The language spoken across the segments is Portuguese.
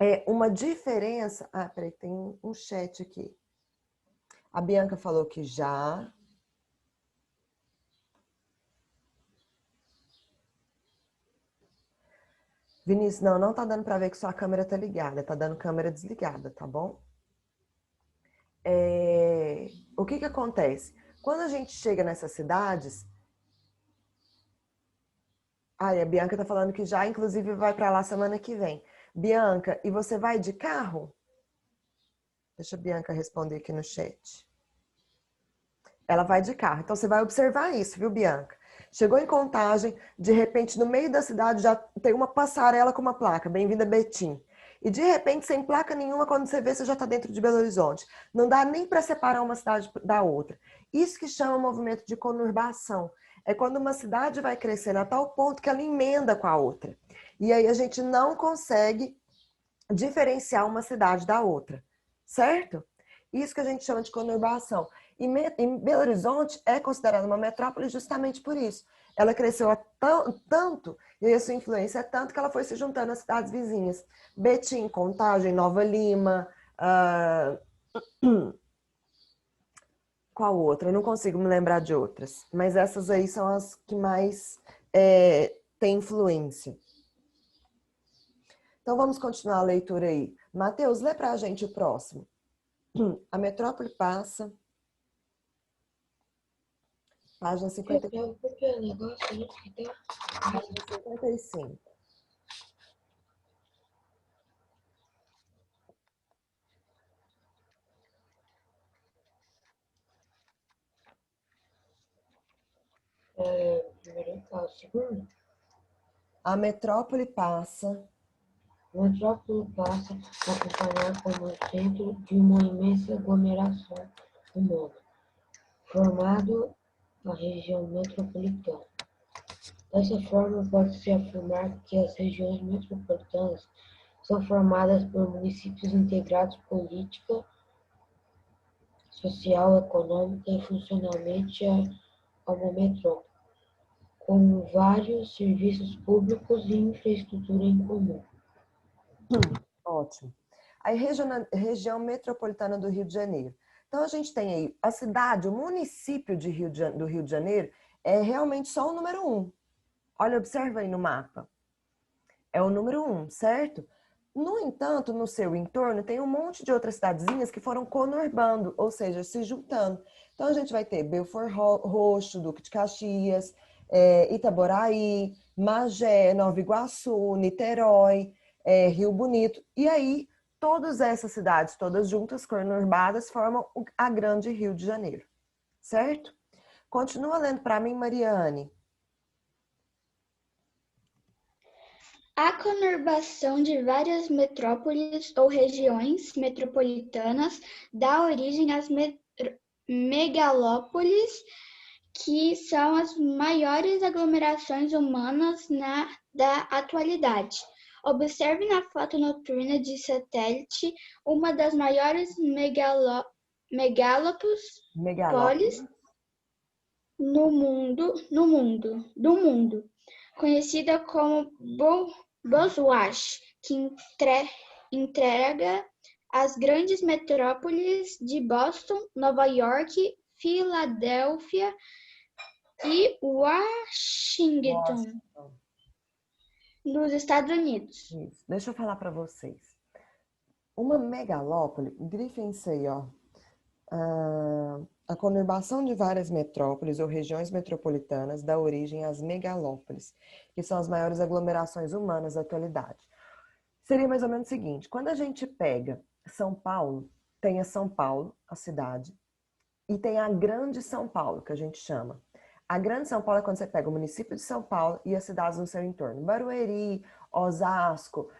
É uma diferença... Ah, peraí, tem um chat aqui. A Bianca falou que já. Vinícius, não tá dando para ver que sua câmera tá ligada. Tá dando câmera desligada, tá bom? O que acontece? Quando a gente chega nessas cidades... Ah, a Bianca tá falando que já, inclusive, vai para lá semana que vem. Bianca, e você vai de carro? Deixa a Bianca responder aqui no chat. Ela vai de carro. Então você vai observar isso, viu, Bianca? Chegou em Contagem, de repente, no meio da cidade já tem uma passarela com uma placa. Bem-vinda, Betim. E de repente, sem placa nenhuma, quando você vê, você já está dentro de Belo Horizonte. Não dá nem para separar uma cidade da outra. Isso que chama movimento de conurbação. É quando uma cidade vai crescendo a tal ponto que ela emenda com a outra. E aí a gente não consegue diferenciar uma cidade da outra, certo? Isso que a gente chama de conurbação. E Belo Horizonte é considerada uma metrópole justamente por isso. Ela cresceu tanto, e a sua influência é tanto que ela foi se juntando às cidades vizinhas. Betim, Contagem, Nova Lima, qual outra? Eu não consigo me lembrar de outras. Mas essas aí são as que mais têm influência. Então vamos continuar a leitura aí. Mateus, lê para a gente o próximo. A metrópole passa. Página 55. Página 55. A metrópole passa. A metrópole passa a acompanhar como centro de uma imensa aglomeração humana, formado a região metropolitana. Dessa forma, pode-se afirmar que as regiões metropolitanas são formadas por municípios integrados política, social, econômica e funcionalmente a uma metrópole, com vários serviços públicos e infraestrutura em comum. Ótimo. Aí, região metropolitana do Rio de Janeiro. Então, a gente tem aí a cidade, o município do Rio de Janeiro é realmente só o número 1. Olha, observa aí no mapa. É o número 1, certo? No entanto, no seu entorno, tem um monte de outras cidadezinhas que foram conurbando, ou seja, se juntando. Então, a gente vai ter Belford Roxo, Duque de Caxias, Itaboraí, Magé, Nova Iguaçu, Niterói, Rio Bonito. E aí, todas essas cidades, todas juntas, conurbadas, formam a grande Rio de Janeiro, certo? Continua lendo para mim, Mariane. A conurbação de várias metrópoles ou regiões metropolitanas dá origem às megalópolis, que são as maiores aglomerações humanas da atualidade. Observe na foto noturna de satélite uma das maiores megalópolis do mundo, conhecida como Boswash, que entrega as grandes metrópoles de Boston, Nova York, Filadélfia e Washington, nos Estados Unidos. Isso. Deixa eu falar para vocês. Uma megalópole, grifem isso aí, ó. A conurbação de várias metrópoles ou regiões metropolitanas dá origem às megalópolis, que são as maiores aglomerações humanas da atualidade. Seria mais ou menos o seguinte: quando a gente pega São Paulo, tem a São Paulo, a cidade, e tem a Grande São Paulo, que a gente chama. A Grande São Paulo é quando você pega o município de São Paulo e as cidades no seu entorno. Barueri, Osasco,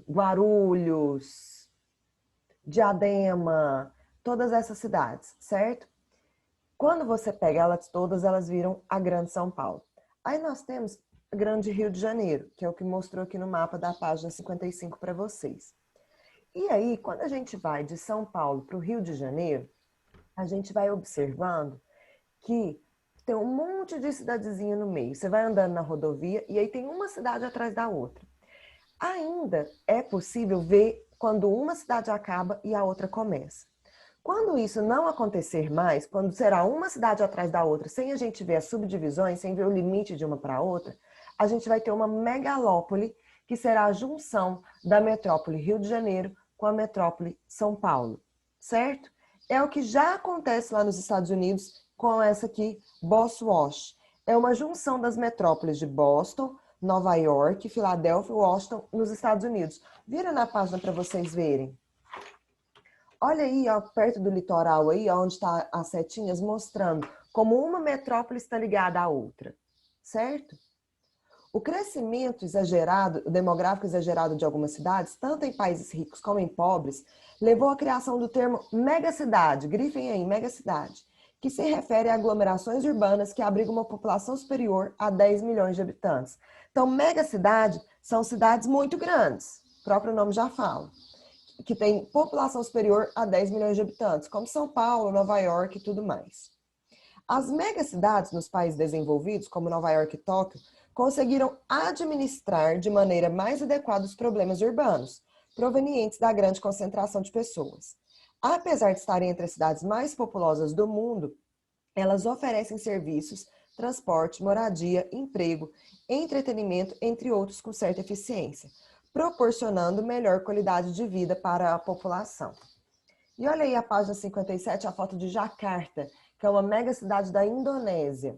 Guarulhos, Diadema, todas essas cidades, certo? Quando você pega elas todas, elas viram a Grande São Paulo. Aí nós temos a Grande Rio de Janeiro, que é o que mostrou aqui no mapa da página 55 para vocês. E aí, quando a gente vai de São Paulo para o Rio de Janeiro, a gente vai observando que tem um monte de cidadezinha no meio. Você vai andando na rodovia e aí tem uma cidade atrás da outra. Ainda é possível ver quando uma cidade acaba e a outra começa. Quando isso não acontecer mais, quando será uma cidade atrás da outra, sem a gente ver as subdivisões, sem ver o limite de uma para a outra, a gente vai ter uma megalópole, que será a junção da metrópole Rio de Janeiro com a metrópole São Paulo, certo? É o que já acontece lá nos Estados Unidos com essa aqui, Boswash. É uma junção das metrópoles de Boston, Nova York, Filadélfia e Washington, nos Estados Unidos. Vira na página para vocês verem. Olha aí, ó, perto do litoral aí, onde está as setinhas, mostrando como uma metrópole está ligada à outra, certo? O crescimento exagerado, o demográfico exagerado de algumas cidades, tanto em países ricos como em pobres, levou à criação do termo megacidade, grifem aí, megacidade, que se refere a aglomerações urbanas que abrigam uma população superior a 10 milhões de habitantes. Então, megacidade são cidades muito grandes, o próprio nome já fala, que tem população superior a 10 milhões de habitantes, como São Paulo, Nova York e tudo mais. As megacidades nos países desenvolvidos, como Nova York e Tóquio, conseguiram administrar de maneira mais adequada os problemas urbanos, provenientes da grande concentração de pessoas. Apesar de estarem entre as cidades mais populosas do mundo, elas oferecem serviços, transporte, moradia, emprego, entretenimento, entre outros, com certa eficiência, proporcionando melhor qualidade de vida para a população. E olha aí a página 57, a foto de Jakarta, que é uma megacidade da Indonésia.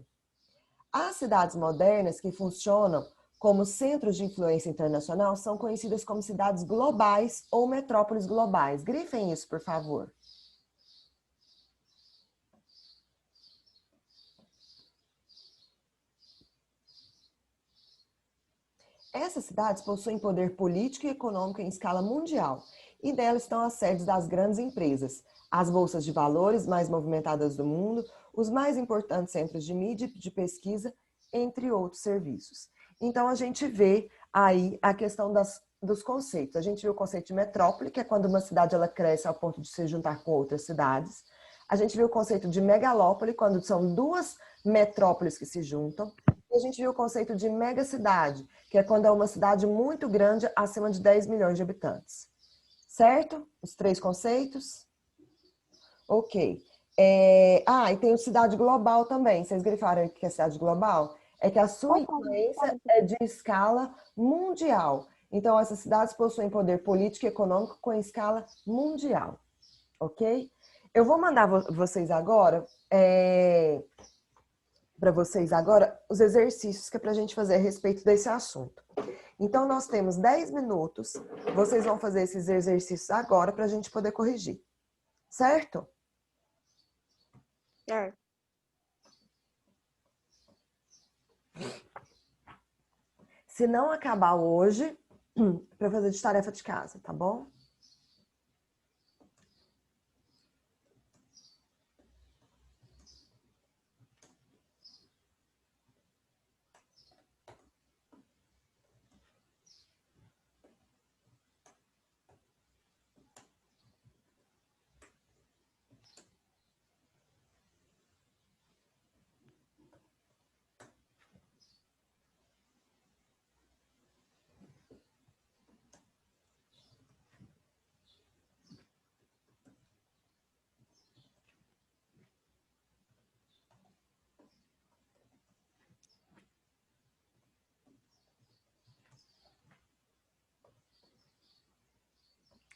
As cidades modernas que funcionam como centros de influência internacional são conhecidas como cidades globais ou metrópoles globais. Grifem isso, por favor. Essas cidades possuem poder político e econômico em escala mundial, e nelas estão as sedes das grandes empresas, as bolsas de valores mais movimentadas do mundo, os mais importantes centros de mídia e de pesquisa, entre outros serviços. Então, a gente vê aí a questão dos conceitos. A gente vê o conceito de metrópole, que é quando uma cidade ela cresce ao ponto de se juntar com outras cidades. A gente vê o conceito de megalópole, quando são duas metrópoles que se juntam. E a gente viu o conceito de megacidade, que é quando é uma cidade muito grande, acima de 10 milhões de habitantes. Certo? Os três conceitos? Ok. E tem o cidade global também. Vocês grifaram que é cidade global? É que a sua influência é de escala mundial. Então, essas cidades possuem poder político e econômico com escala mundial. Ok? Eu vou mandar vocês agora... para vocês agora os exercícios que é para a gente fazer a respeito desse assunto. Então, nós temos 10 minutos, vocês vão fazer esses exercícios agora para a gente poder corrigir. Certo? Certo. Se não acabar hoje, para fazer de tarefa de casa, tá bom?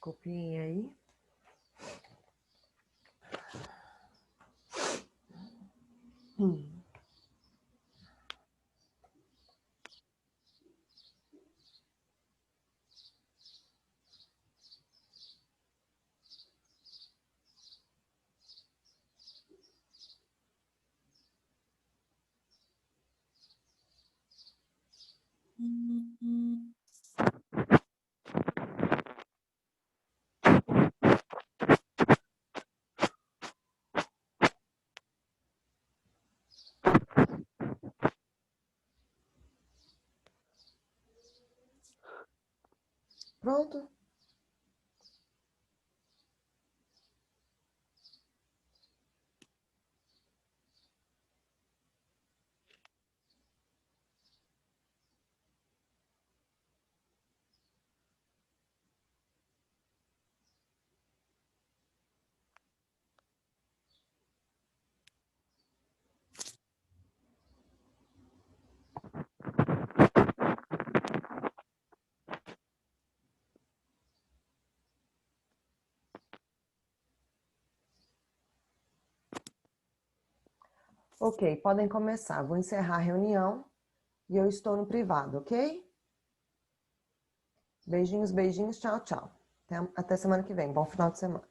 Copiem aí. Pronto? Ok, podem começar. Vou encerrar a reunião e eu estou no privado, ok? Beijinhos, beijinhos, tchau, tchau. Até semana que vem. Bom final de semana.